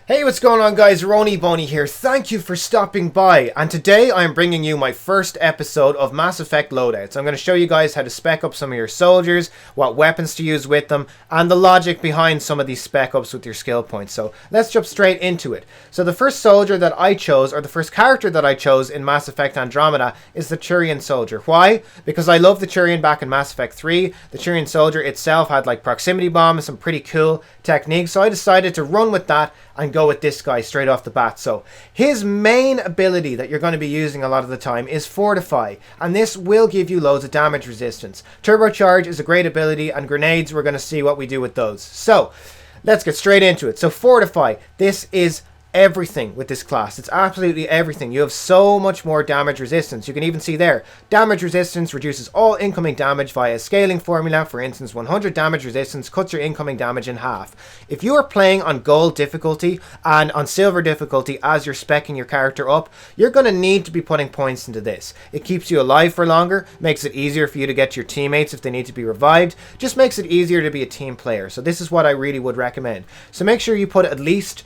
Hey, what's going on guys? Rony Boney here. Thank you for stopping by. And today I'm bringing you my first episode of Mass Effect loadouts. I'm going to show you guys how to spec up some of your soldiers, what weapons to use with them, and the logic behind some of these spec ups with your skill points. So let's jump straight into it. So the first soldier that I chose, or the first character that I chose in Mass Effect Andromeda, is the Turian Soldier. Why? Because I love the Turian back in Mass Effect 3. The Turian Soldier itself had like proximity bombs, some pretty cool techniques. So I decided to run with that and go with this guy straight off the bat. So his main ability that you're going to be using a lot of the time is Fortify, and this will give you loads of damage resistance. Turbocharge is a great ability, and grenades, we're going to see what we do with those. So let's get straight into it. So Fortify, this is everything with this class. It's absolutely everything. You have so much more damage resistance. You can even see there, damage resistance reduces all incoming damage via a scaling formula. For instance, 100 damage resistance cuts your incoming damage in half. If you are playing on gold difficulty and on silver difficulty as you're speccing your character up, you're going to need to be putting points into this. It keeps you alive for longer, makes it easier for you to get to your teammates if they need to be revived, just makes it easier to be a team player. So this is what I really would recommend. So make sure you put at least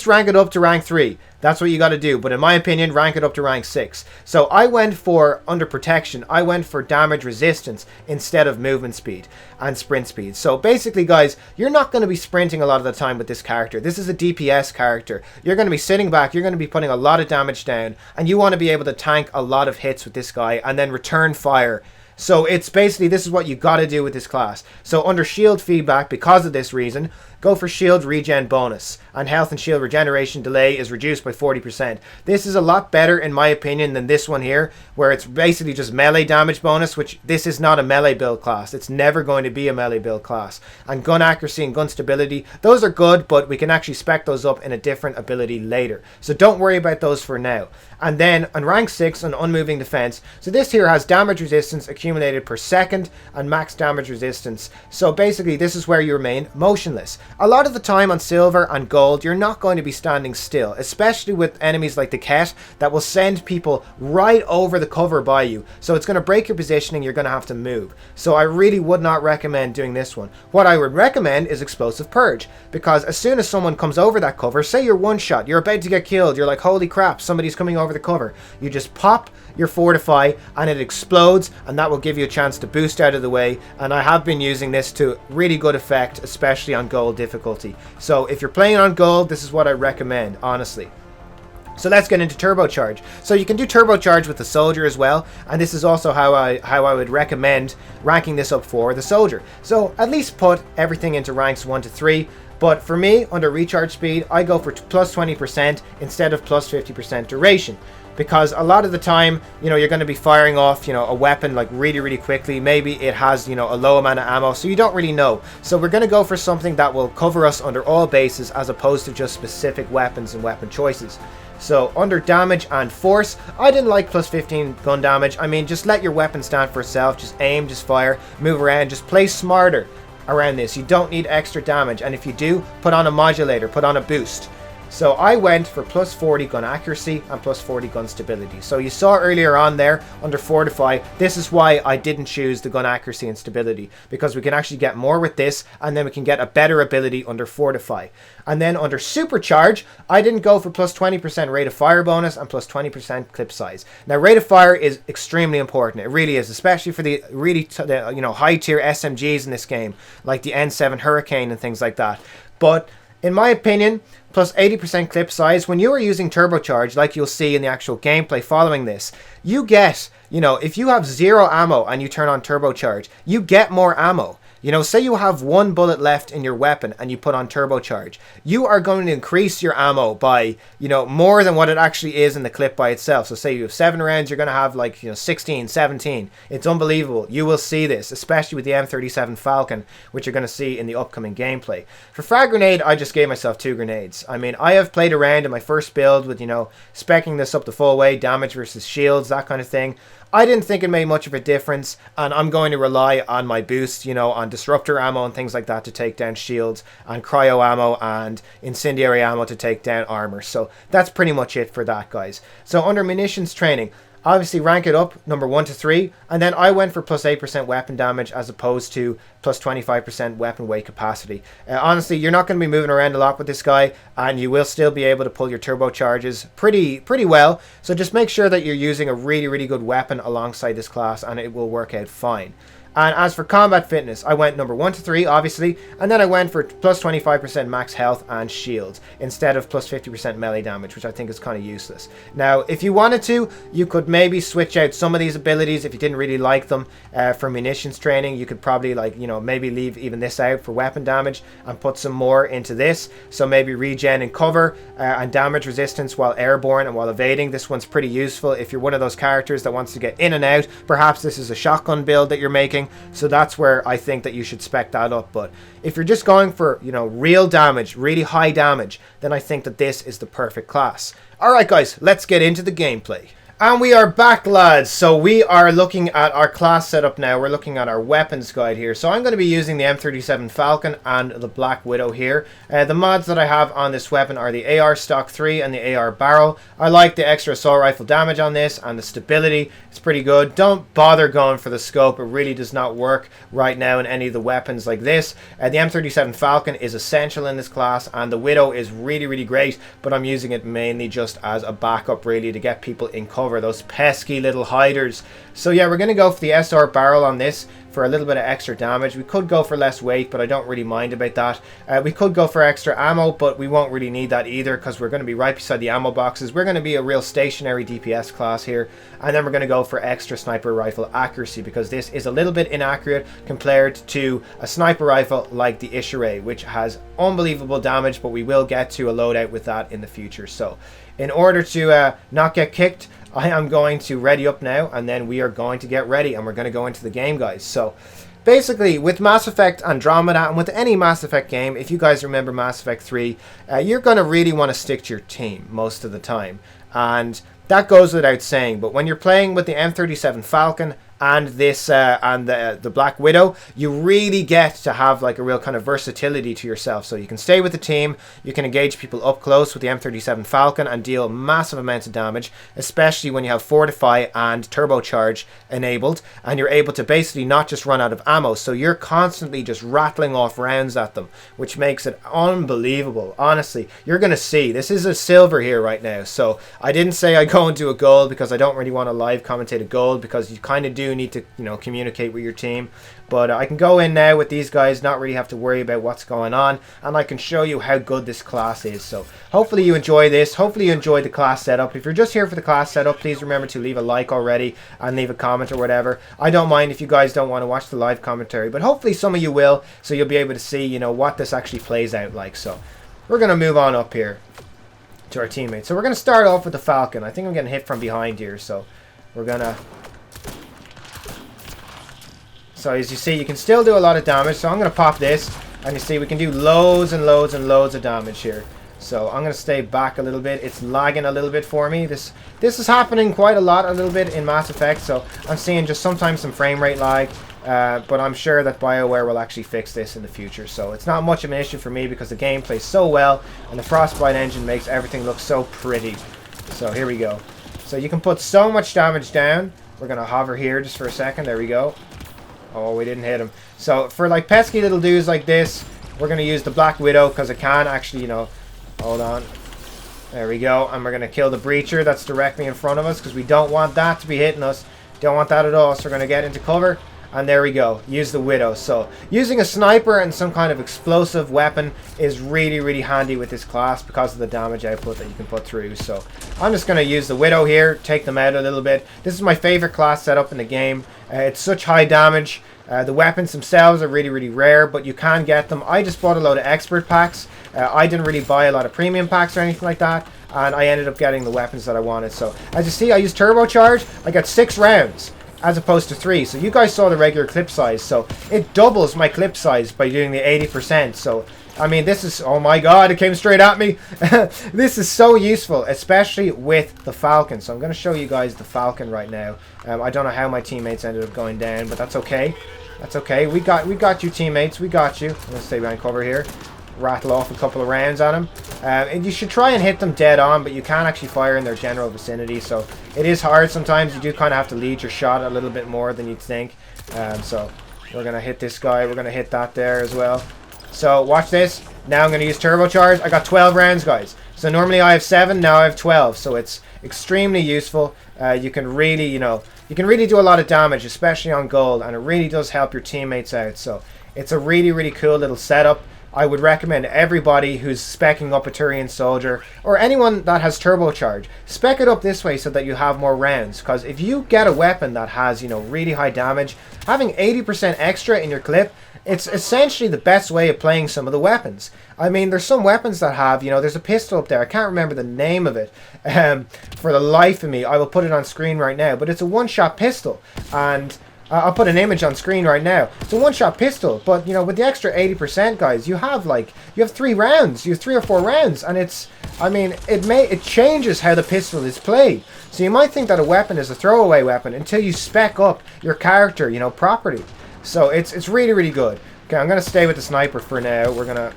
rank it up to rank 3. That's what you got to do. But in my opinion, rank it up to rank 6. So I went for, under protection, I went for damage resistance instead of movement speed and sprint speed. So basically, guys, you're not going to be sprinting a lot of the time with this character. This is a DPS character. You're going to be sitting back. You're going to be putting a lot of damage down. And you want to be able to tank a lot of hits with this guy and then return fire. So it's basically, this is what you got to do with this class. So under shield feedback, because of this reason, go for shield regen bonus, and health and shield regeneration delay is reduced by 40%. This is a lot better in my opinion than this one here, where it's basically just melee damage bonus, which this is not a melee build class. It's never going to be a melee build class. And gun accuracy and gun stability, those are good, but we can actually spec those up in a different ability later. So don't worry about those for now. And then on rank 6 on unmoving defense, so this here has damage resistance accumulated per second and max damage resistance. So basically this is where you remain motionless. A lot of the time on silver and gold, you're not going to be standing still, especially with enemies like the Ket that will send people right over the cover by you. So it's going to break your positioning, you're going to have to move. So I really would not recommend doing this one. What I would recommend is Explosive Purge, because as soon as someone comes over that cover, say you're one shot, you're about to get killed, you're like, holy crap, somebody's coming over the cover. You just pop your Fortify and it explodes, and that will give you a chance to boost out of the way. And I have been using this to really good effect, especially on gold difficulty. So if you're playing on gold, this is what I recommend, honestly. So let's get into Turbocharge. So you can do Turbocharge with the Soldier as well, and this is also how I would recommend ranking this up for the Soldier. So at least put everything into ranks 1 to 3. But for me, under recharge speed, I go for plus 20% instead of plus 50% duration. Because a lot of the time, you're going to be firing off, a weapon like really quickly. Maybe it has, a low amount of ammo, so you don't really know. So we're going to go for something that will cover us under all bases as opposed to just specific weapons and weapon choices. So under damage and force, I didn't like plus 15 gun damage. I mean, just let your weapon stand for itself. Just aim, just fire, move around, just play smarter around this. You don't need extra damage, and if you do, put on a modulator, put on a boost. So I went for plus 40 gun accuracy and plus 40 gun stability. So you saw earlier on there under Fortify, this is why I didn't choose the gun accuracy and stability, because we can actually get more with this, and then we can get a better ability under Fortify. And then under Supercharge, I didn't go for plus 20% rate of fire bonus and plus 20% clip size. Now rate of fire is extremely important. It really is, especially for the really high tier SMGs in this game, like the N7 Hurricane and things like that. But in my opinion, plus 80% clip size, when you are using Turbocharge, like you'll see in the actual gameplay following this, you get, if you have 0 ammo and you turn on Turbocharge, you get more ammo. Say you have 1 bullet left in your weapon and you put on Turbocharge, you are going to increase your ammo by, more than what it actually is in the clip by itself. So say you have 7 rounds, you're going to have like, 16, 17. It's unbelievable. You will see this, especially with the M37 Falcon, which you're going to see in the upcoming gameplay. For frag grenade, I just gave myself 2 grenades. I mean, I have played around in my first build with, speccing this up the full way, damage versus shields, that kind of thing. I didn't think it made much of a difference, and I'm going to rely on my boost, on disruptor ammo and things like that to take down shields, and cryo ammo and incendiary ammo to take down armor. So that's pretty much it for that, guys. So under munitions training, Obviously rank it up number 1 to 3, and then I went for plus 8% weapon damage as opposed to plus 25% weapon weight capacity. Honestly, you're not going to be moving around a lot with this guy, and you will still be able to pull your turbocharges pretty well. So just make sure that you're using a really good weapon alongside this class, and it will work out fine. And as for combat fitness, I went number 1 to 3, obviously, and then I went for plus 25% max health and shields instead of plus 50% melee damage, which I think is kind of useless. Now, if you wanted to, you could maybe switch out some of these abilities if you didn't really like them for munitions training. You could probably, like, you know, maybe leave even this out for weapon damage and put some more into this. So maybe regen and cover and damage resistance while airborne and while evading. This one's pretty useful if you're one of those characters that wants to get in and out. Perhaps this is a shotgun build that you're making. So that's where I think that you should spec that up. But if you're just going for, you know, real damage, really high damage, then I think that this is the perfect class. Alright guys, let's get into the gameplay. And we are back, lads. So we are looking at our class setup now. We're looking at our weapons guide here. So I'm going to be using the M37 Falcon and the Black Widow here. The mods that I have on this weapon are the AR Stock 3 and the AR Barrel. I like the extra assault rifle damage on this and the stability. It's pretty good. Don't bother going for the scope. It really does not work right now in any of the weapons like this. The M37 Falcon is essential in this class, and the Widow is really great, but I'm using it mainly just as a backup, really, to get people in cover. Those pesky little hiders. So yeah, we're going to go for the SR barrel on this for a little bit of extra damage. We could go for less weight, but I don't really mind about that. We could go for extra ammo, but we won't really need that either because we're going to be right beside the ammo boxes. We're going to be a real stationary DPS class here, and then we're going to go for extra sniper rifle accuracy because this is a little bit inaccurate compared to a sniper rifle like the Ishire, which has unbelievable damage, but we will get to a loadout with that in the future. So in order to not get kicked, I am going to ready up now, and then we are going to get ready, and we're going to go into the game, guys. So basically, with Mass Effect Andromeda, and with any Mass Effect game, if you guys remember Mass Effect 3, you're going to really want to stick to your team most of the time. And that goes without saying, but when you're playing with the M37 Falcon and this and the Black Widow, you really get to have like a real kind of versatility to yourself. So you can stay with the team, you can engage people up close with the M37 Falcon and deal massive amounts of damage, especially when you have Fortify and Turbocharge enabled, and you're able to basically not just run out of ammo, so you're constantly just rattling off rounds at them, which makes it unbelievable. Honestly, you're gonna see this is a silver here right now. So I didn't say I go into a gold because I don't really want to live commentate a gold, because you kind of do need to, you know, communicate with your team. But I can go in now with these guys, not really have to worry about what's going on, and I can show you how good this class is. So hopefully you enjoy this. Hopefully you enjoy the class setup. If you're just here for the class setup, please remember to leave a like already and leave a comment or whatever. I don't mind if you guys don't want to watch the live commentary, but hopefully some of you will, so you'll be able to see, you know, what this actually plays out like. So we're going to move on up here to our teammates. So we're going to start off with the Falcon. I think I'm getting hit from behind here, so we're going to... So as you see, you can still do a lot of damage. So I'm going to pop this, and you see we can do loads and loads and loads of damage here. So I'm going to stay back a little bit. It's lagging a little bit for me. This is happening quite a lot, a little bit in Mass Effect. So I'm seeing just sometimes some frame rate lag. But I'm sure that BioWare will actually fix this in the future. So it's not much of an issue for me because the game plays so well, and the Frostbite engine makes everything look so pretty. So here we go. So you can put so much damage down. We're going to hover here just for a second. There we go. Oh, we didn't hit him. So for like pesky little dudes like this, we're going to use the Black Widow because it can actually, you know, hold on. There we go. And we're going to kill the Breacher that's directly in front of us because we don't want that to be hitting us. Don't want that at all. So we're going to get into cover. And there we go. Use the Widow. So using a sniper and some kind of explosive weapon is really handy with this class because of the damage output that you can put through. So I'm just going to use the Widow here, take them out a little bit. This is my favorite class setup in the game. It's such high damage. The weapons themselves are really rare, but you can get them. I just bought a load of expert packs. I didn't really buy a lot of premium packs or anything like that, and I ended up getting the weapons that I wanted. So as you see, I used Turbocharge. I got 6 rounds as opposed to 3. So you guys saw the regular clip size, so it doubles my clip size by doing the 80%. So I mean, this is, oh my god, it came straight at me. This is so useful, especially with the Falcon. So I'm going to show you guys the Falcon right now. I don't know how my teammates ended up going down, but that's okay. That's okay. We got you, teammates. We got you. I'm going to stay behind cover here. rattle off a couple of rounds on them. And you should try and hit them dead on, but you can actually fire in their general vicinity, so it is hard sometimes. You do kind of have to lead your shot a little bit more than you'd think. So we're going to hit this guy, we're going to hit that there as well. So watch this. Now I'm going to use Turbocharge. I got 12 rounds, guys. So normally I have 7, now I have 12. So it's extremely useful. You can really, you can really do a lot of damage, especially on gold, and it really does help your teammates out. So it's a really, really cool little setup. I would recommend everybody who's speccing up a Turian Soldier, or anyone that has Turbocharge, spec it up this way so that you have more rounds. Because if you get a weapon that has, really high damage, having 80% extra in your clip, it's essentially the best way of playing some of the weapons. I mean, there's some weapons that have, there's a pistol up there. I can't remember the name of it. For the life of me, I will put it on screen right now. But it's a one-shot pistol, and I'll put an image on screen right now. It's a one-shot pistol, but with the extra 80%, guys, you have 3 rounds, you have 3 or 4 rounds, and it changes how the pistol is played. So you might think that a weapon is a throwaway weapon until you spec up your character, properly. So it's really, really good. Okay, I'm gonna stay with the sniper for now. We're gonna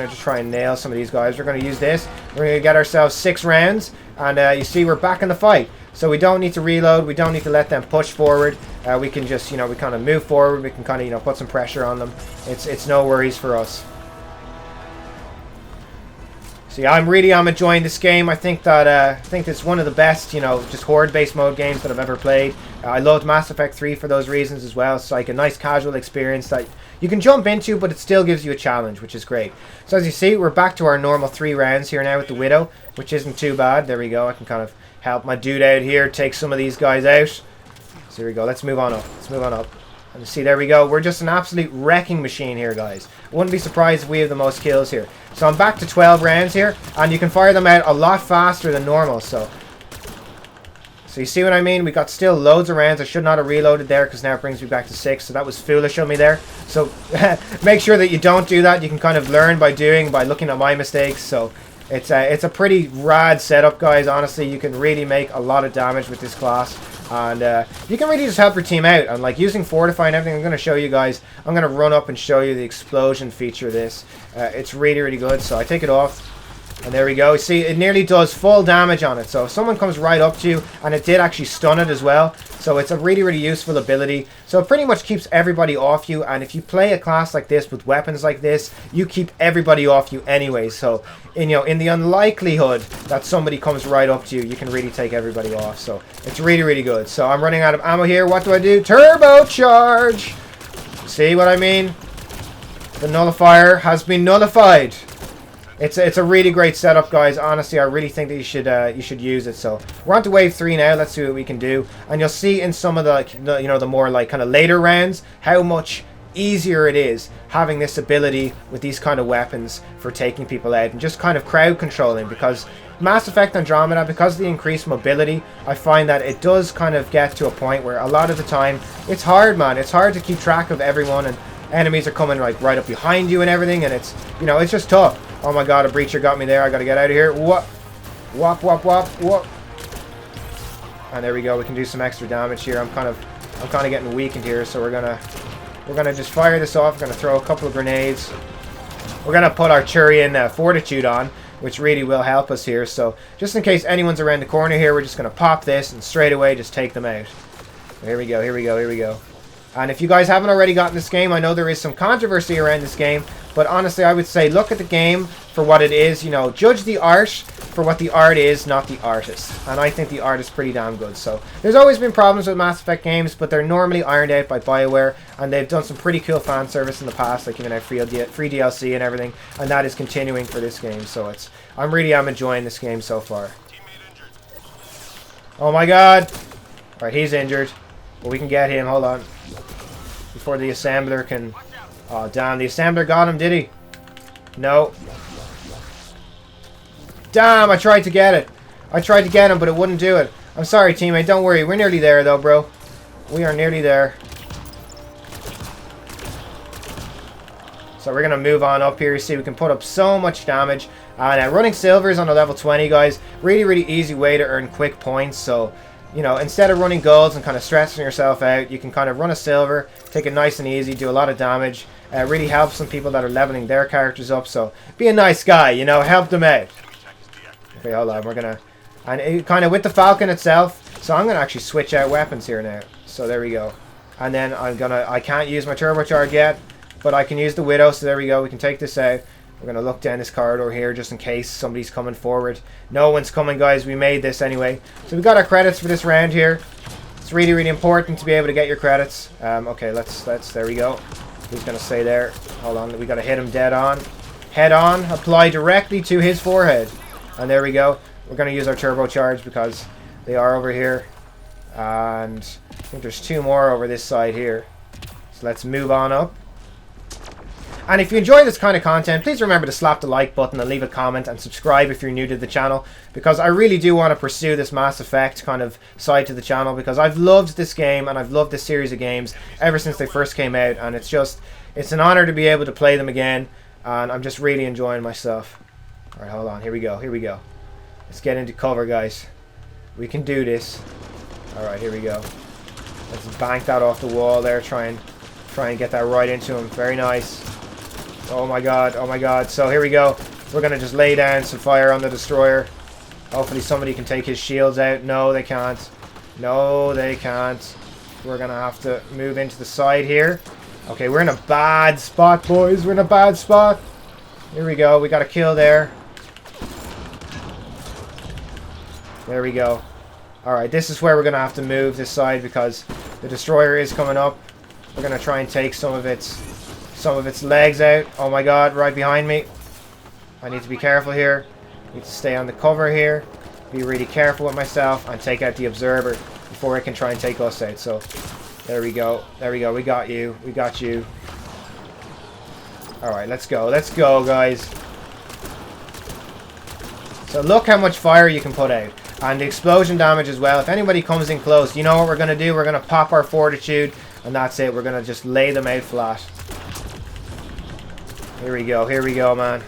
just try and nail some of these guys. We're gonna use this. We're gonna get ourselves 6 rounds, and you see we're back in the fight. So we don't need to reload. We don't need to let them push forward. We can just, we kind of move forward. We can kind of, put some pressure on them. It's no worries for us. So yeah, I'm enjoying this game. I think it's one of the best, just horde-based mode games that I've ever played. I loved Mass Effect 3 for those reasons as well. It's like a nice casual experience that you can jump into, but it still gives you a challenge, which is great. So as you see, we're back to our normal 3 rounds here now with the Widow, which isn't too bad. There we go. I can kind of help my dude out here, take some of these guys out. So here we go. Let's move on up. Let's move on up. And see, there we go. We're just an absolute wrecking machine here, guys. Wouldn't be surprised if we have the most kills here. So I'm back to 12 rounds here, and you can fire them out a lot faster than normal. So you see what I mean? We got still loads of rounds. I should not have reloaded there because now it brings me back to 6. So that was foolish of me there. So make sure that you don't do that. You can kind of learn by looking at my mistakes. So it's a pretty rad setup, guys. Honestly, you can really make a lot of damage with this class. And you can really just help your team out. And using Fortify and everything, I'm going to show you guys. I'm going to run up and show you the explosion feature of this. It's really, really good. So I take it off. And there we go. See, it nearly does full damage on it. So if someone comes right up to you, and it did actually stun it as well. So it's a really, really useful ability. So it pretty much keeps everybody off you. And if you play a class like this with weapons like this, you keep everybody off you anyway. So, in the unlikelihood that somebody comes right up to you, you can really take everybody off. So it's really, really good. So I'm running out of ammo here. What do I do? Turbocharge! See what I mean? The nullifier has been nullified. It's a really great setup, guys. Honestly, I really think that you should use it. So we're on to wave 3 now. Let's see what we can do. And you'll see in some of the more kind of later rounds how much easier it is having this ability with these kind of weapons for taking people out and just kind of crowd controlling. Because Mass Effect Andromeda, because of the increased mobility, I find that it does kind of get to a point where a lot of the time it's hard, man. It's hard to keep track of everyone, and enemies are coming right up behind you and everything, and it's it's just tough. Oh my god, a breacher got me there. I gotta get out of here. Whoop. Whop, whop, whop, whoop. And there we go. We can do some extra damage here. I'm kind of getting weakened here, so we're gonna just fire this off. We're gonna throw a couple of grenades. We're gonna put our Turian Fortitude on, which really will help us here. So just in case anyone's around the corner here, we're just gonna pop this and straight away just take them out. Here we go, here we go, here we go. And if you guys haven't already gotten this game, I know there is some controversy around this game, but honestly, I would say look at the game for what it is. Judge the art for what the art is, not the artist. And I think the art is pretty damn good. So there's always been problems with Mass Effect games, but they're normally ironed out by BioWare, and they've done some pretty cool fan service in the past, like giving out free DLC and everything, and that is continuing for this game. So I'm really enjoying this game so far. Oh my god! Alright, he's injured, but we can get him. Hold on. Before the assembler can... Oh, damn. The assembler got him, did he? No. Damn, I tried to get it. I tried to get him, but it wouldn't do it. I'm sorry, teammate. Don't worry. We're nearly there, though, bro. We are nearly there. So we're going to move on up here. You see, we can put up so much damage. And running silvers on a level 20, guys. Really, really easy way to earn quick points. So... instead of running golds and kind of stressing yourself out, you can kind of run a silver, take it nice and easy, do a lot of damage, It really helps some people that are leveling their characters up. So be a nice guy, you know, help them out. Okay, hold on, we're gonna, and it, kind of with the Falcon itself. So I'm gonna actually switch out weapons here now. So there we go. And then I can't use my turbocharge yet, but I can use the Widow. So there we go. We can take this out. We're gonna look down this corridor here just in case somebody's coming forward. No one's coming, guys. We made this anyway. So we got our credits for this round here. It's really, really important to be able to get your credits. Okay, let's. There we go. He's gonna stay there. Hold on. We gotta hit him dead on, head on. Apply directly to his forehead. And there we go. We're gonna use our turbocharge because they are over here. And I think there's 2 more over this side here. So let's move on up. And if you enjoy this kind of content, please remember to slap the like button and leave a comment and subscribe if you're new to the channel, because I really do want to pursue this Mass Effect kind of side to the channel, because I've loved this game and I've loved this series of games ever since they first came out, and it's an honor to be able to play them again, and I'm just really enjoying myself. Alright, hold on, here we go. Let's get into cover, guys. We can do this. Alright, here we go. Let's bank that off the wall there, try and get that right into him. Very nice. Oh my god, oh my god. So here we go. We're going to just lay down some fire on the destroyer. Hopefully somebody can take his shields out. No, they can't. No, they can't. We're going to have to move into the side here. Okay, we're in a bad spot, boys. We're in a bad spot. Here we go. We got a kill there. There we go. Alright, this is where we're going to have to move this side because the destroyer is coming up. We're going to try and take some of its legs out. Oh my god, right behind me. I need to be careful here. Need to stay on the cover here. Be really careful with myself and take out the observer before it can try and take us out. So there we go. There we go. We got you. We got you. Alright, let's go. Let's go, guys. So look how much fire you can put out. And the explosion damage as well. If anybody comes in close, you know what we're going to do? We're going to pop our fortitude. And that's it. We're going to just lay them out flat. Here we go, man.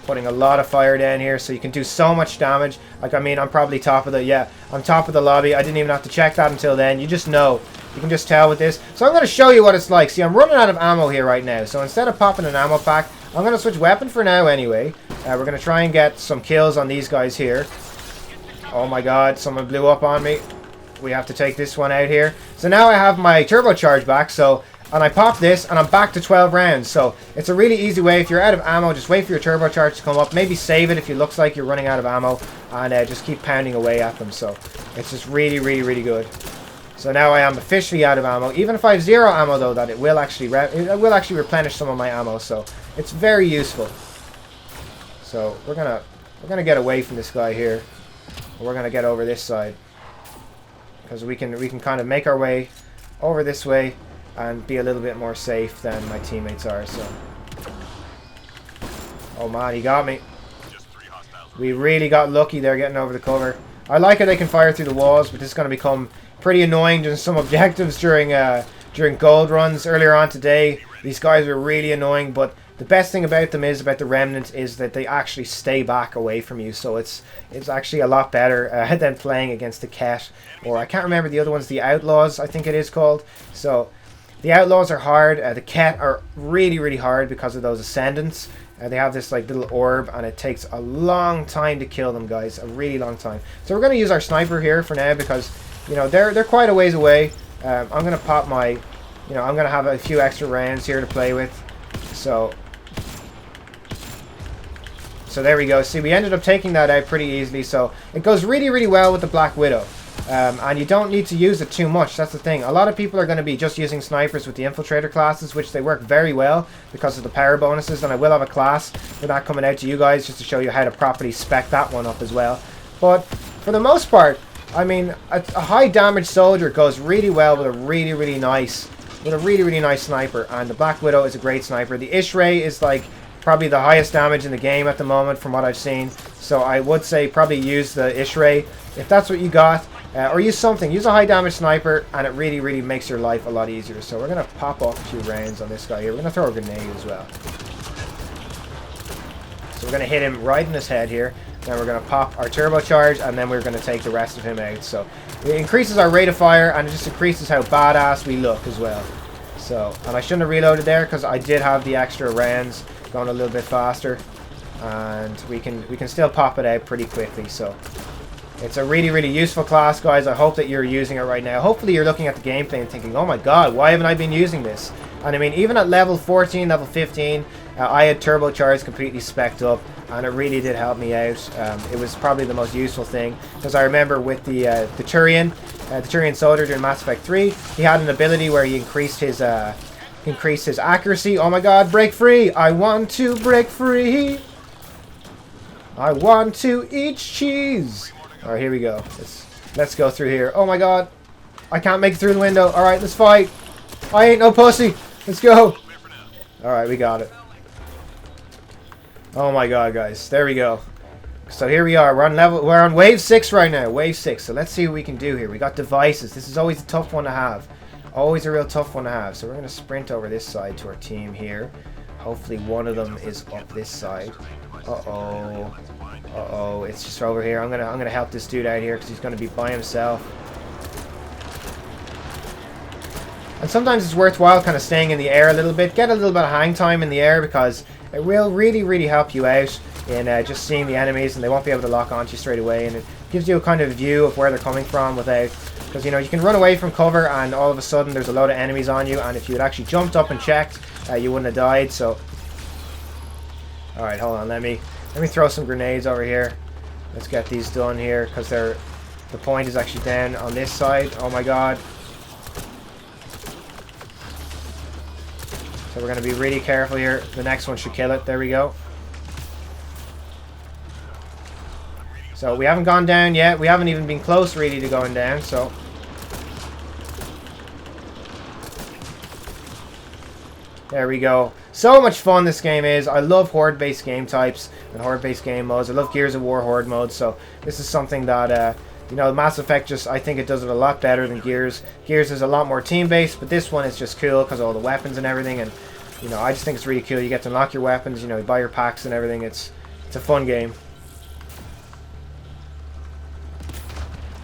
Putting a lot of fire down here, so you can do so much damage. Like, I mean, I'm probably top of the, yeah, I'm top of the lobby. I didn't even have to check that until then. You just know. You can just tell with this. So I'm going to show you what it's like. See, I'm running out of ammo here right now. So instead of popping an ammo pack, I'm going to switch weapon for now anyway. We're going to try and get some kills on these guys here. Oh my god, someone blew up on me. We have to take this one out here. So now I have my turbocharge back, so... And I pop this, and I'm back to 12 rounds. So it's a really easy way. If you're out of ammo, just wait for your turbocharge to come up. Maybe save it if it looks like you're running out of ammo. And just keep pounding away at them. So it's just really, really, really good. So now I am officially out of ammo. Even if I have 0 ammo, though, that it will actually replenish some of my ammo. So it's very useful. So we're gonna get away from this guy here. We're gonna get over this side, because we can kind of make our way over this way and be a little bit more safe than my teammates are. So, oh man, he got me. We really got lucky there getting over the cover. I like how they can fire through the walls, but this is going to become pretty annoying during some objectives during gold runs earlier on today. These guys were really annoying, but the best thing about them about the remnants is that they actually stay back away from you. So it's actually a lot better than playing against the Ket, or I can't remember the other ones, the Outlaws I think it is called. So the Outlaws are hard. The Ket are really, really hard because of those Ascendants. They have this like little orb, and it takes a long time to kill them, guys. A really long time. So we're going to use our sniper here for now because, you know, they're quite a ways away. I'm going to pop my, you know, I'm going to have a few extra rounds here to play with. So there we go. See, we ended up taking that out pretty easily. So it goes really, really well with the Black Widow. And you don't need to use it too much. That's the thing. A lot of people are going to be just using snipers with the infiltrator classes, which they work very well because of the power bonuses. And I will have a class for that coming out to you guys just to show you how to properly spec that one up as well. But for the most part, I mean, a high damage soldier goes really well with a really, really nice sniper. And the Black Widow is a great sniper. The Ishray is like probably the highest damage in the game at the moment from what I've seen. So I would say probably use the Ishray if that's what you got. Or use something. Use a high damage sniper, and it really, really makes your life a lot easier. So we're going to pop off a few rounds on this guy here. We're going to throw a grenade as well. So we're going to hit him right in his head here. Then we're going to pop our turbocharge, and then we're going to take the rest of him out. So it increases our rate of fire, and it just increases how badass we look as well. So, and I shouldn't have reloaded there because I did have the extra rounds going a little bit faster, and we can still pop it out pretty quickly. So it's a really, really useful class, guys. I hope that you're using it right now. Hopefully you're looking at the gameplay and thinking, oh my god, why haven't I been using this? And I mean, even at level 14, level 15, I had Turbocharge completely spec'd up, and it really did help me out. It was probably the most useful thing, because I remember with the Turian Soldier during Mass Effect 3, he had an ability where he increased his accuracy. Oh my god, break free! I want to break free! I want to eat cheese! Alright, here we go. Let's go through here. Oh my god, I can't make it through the window. Alright, let's fight! I ain't no pussy! Let's go! Alright, we got it. Oh my god, guys. There we go. So here we are. We're on wave 6 right now. Wave 6. So let's see what we can do here. We got devices. This is always a tough one to have. Always a real tough one to have. So we're going to sprint over this side to our team here. Hopefully one of them is up this side. Uh-oh. Uh-oh. It's just over here. I'm gonna help this dude out here because he's going to be by himself. And sometimes it's worthwhile kind of staying in the air a little bit. Get a little bit of hang time in the air because it will really, really help you out in just seeing the enemies, and they won't be able to lock onto you straight away. And it gives you a kind of view of where they're coming from without... Because, you know, you can run away from cover and all of a sudden there's a load of enemies on you, and if you had actually jumped up and checked, you wouldn't have died, so... Alright, hold on, let me throw some grenades over here. Let's get these done here, because the point is actually down on this side. Oh my god. So we're going to be really careful here. The next one should kill it. There we go. So we haven't gone down yet. We haven't even been close really to going down. So there we go. So much fun this game is. I love horde-based game types and horde-based game modes. I love Gears of War horde modes. So this is something that... you know, Mass Effect just, I think it does it a lot better than Gears. Gears is a lot more team-based, but this one is just cool because of all the weapons and everything, and, you know, I just think it's really cool. You get to unlock your weapons, you know, you buy your packs and everything. It's a fun game.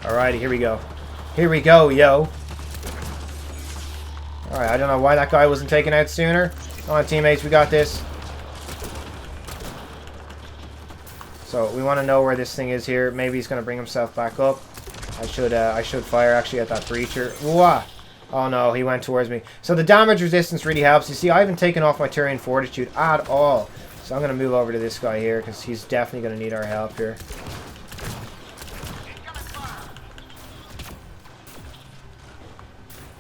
Alrighty, here we go. Here we go, yo. Alright, I don't know why that guy wasn't taken out sooner. Come on, teammates, we got this. So we want to know where this thing is here. Maybe he's going to bring himself back up. I should fire actually at that breacher. Whoa! Oh no, he went towards me. So the damage resistance really helps. You see, I haven't taken off my Turian fortitude at all. So I'm going to move over to this guy here because he's definitely going to need our help here.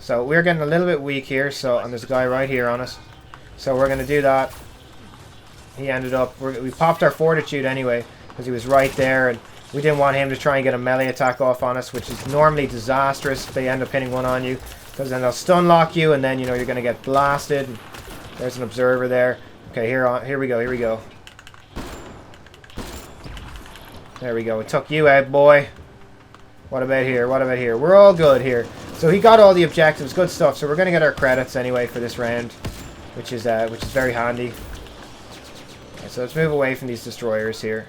So we're getting a little bit weak here. So, and there's a guy right here on us. So we're going to do that. He ended up... We popped our fortitude anyway, because he was right there, and we didn't want him to try and get a melee attack off on us, which is normally disastrous if they end up hitting one on you, because then they'll stun lock you, and then, you know, you're going to get blasted. There's an observer there. Okay, here we go, here we go. There we go. It took you out, boy. What about here? What about here? We're all good here. So he got all the objectives. Good stuff. So we're going to get our credits anyway for this round, which is very handy. So let's move away from these destroyers here.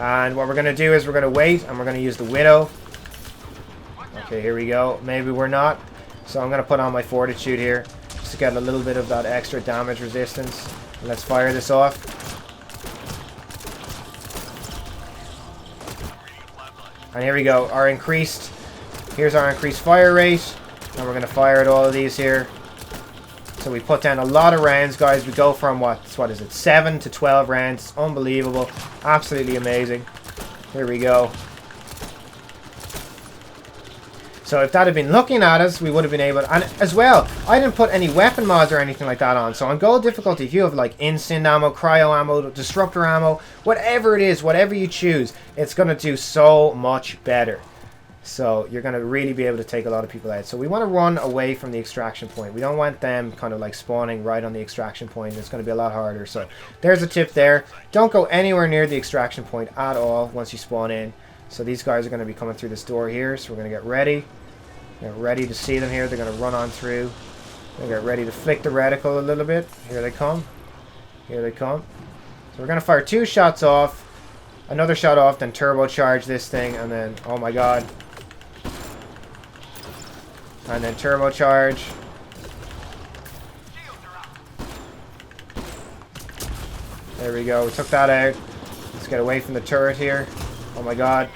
And what we're going to do is we're going to wait, and we're going to use the Widow. Okay, here we go. Maybe we're not. So I'm going to put on my fortitude here, just to get a little bit of that extra damage resistance. And let's fire this off. And here we go. Here's our increased fire rate. And we're going to fire at all of these here. So we put down a lot of rounds, guys. We go from, what is it, 7 to 12 rounds. It's unbelievable. Absolutely amazing. Here we go. So if that had been looking at us, we would have been able... And as well, I didn't put any weapon mods or anything like that on. So on gold difficulty, if you have like instant ammo, cryo ammo, disruptor ammo, whatever it is, whatever you choose, it's going to do so much better. So you're going to really be able to take a lot of people out. So we want to run away from the extraction point. We don't want them kind of like spawning right on the extraction point. It's going to be a lot harder. So there's a tip there. Don't go anywhere near the extraction point at all once you spawn in. So these guys are going to be coming through this door here. So we're going to get ready. Get ready to see them here. They're going to run on through. We'll get ready to flick the reticle a little bit. Here they come. Here they come. So we're going to fire 2 shots off. Another shot off, then turbocharge this thing, and then, oh my god. And then Turbocharge. There we go. We took that out. Let's get away from the turret here. Oh my god.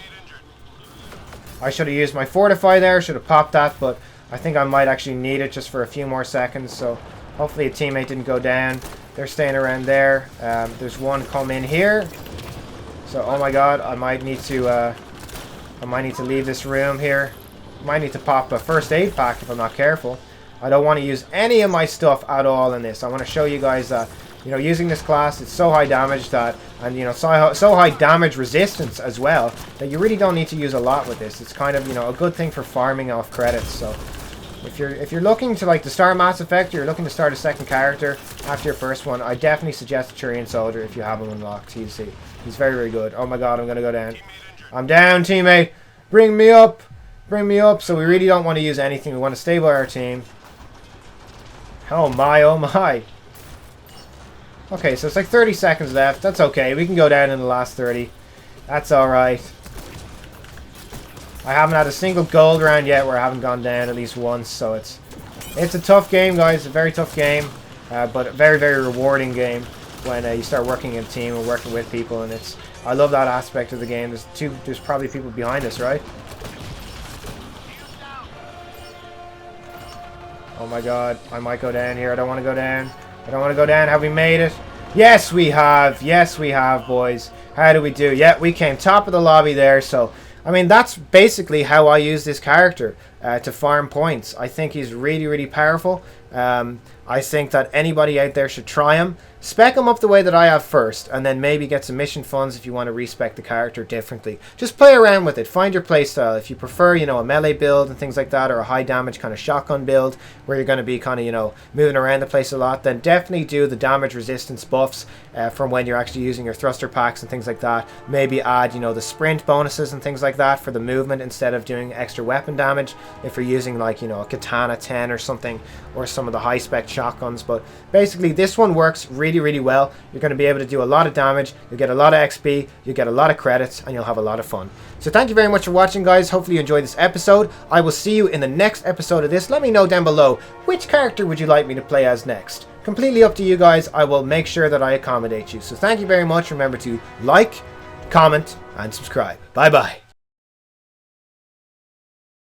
I should have used my Fortify there. Should have popped that, but I think I might actually need it just for a few more seconds. So hopefully a teammate didn't go down. They're staying around there. There's one come in here. So oh my god, I might need to leave this room here. Might need to pop a first aid pack if I'm not careful. I don't want to use any of my stuff at all in this. I want to show you guys that, you know, using this class, it's so high damage that, and you know, so high damage resistance as well, that you really don't need to use a lot with this. It's kind of, you know, a good thing for farming off credits. So if you're looking to start Mass Effect, or you're looking to start a second character after your first one, I definitely suggest Turian Soldier if you have him unlocked. He's very, very good. Oh my god, I'm gonna go down. I'm down, teammate. Bring me up. Bring me up. So we really don't want to use anything. We want to stay by our team. Oh my, oh my. Okay, so it's like 30 seconds left. That's okay. We can go down in the last 30. That's alright. I haven't had a single gold round yet where I haven't gone down at least once. So it's a tough game, guys. A very tough game. But a very, very rewarding game when you start working in a team and working with people. And I love that aspect of the game. There's probably people behind us, right? Oh my god, I might go down here. I don't want to go down. I don't want to go down. Have we made it? Yes, we have. Yes, we have, boys. How do we do? Yeah, we came top of the lobby there. So, I mean, that's basically how I use this character to farm points. I think he's really, really powerful. I think that anybody out there should try him. Spec him up the way that I have first, and then maybe get some mission funds if you want to respec the character differently. Just play around with it. Find your playstyle. If you prefer, you know, a melee build and things like that, or a high damage kind of shotgun build where you're going to be kind of, you know, moving around the place a lot, then definitely do the damage resistance buffs from when you're actually using your thruster packs and things like that. Maybe add, you know, the sprint bonuses and things like that for the movement instead of doing extra weapon damage if you're using, like, you know, a katana 10 or something, or some of the high spec shotguns. But basically this one works really, really well. You're going to be able to do a lot of damage, you'll get a lot of XP, you'll get a lot of credits, and you'll have a lot of fun. So thank you very much for watching, guys. Hopefully you enjoyed this episode. I will see you in the next episode of this. Let me know down below, which character would you like me to play as next? Completely up to you guys. I will make sure that I accommodate you. So thank you very much. Remember to like, comment, and subscribe. Bye bye.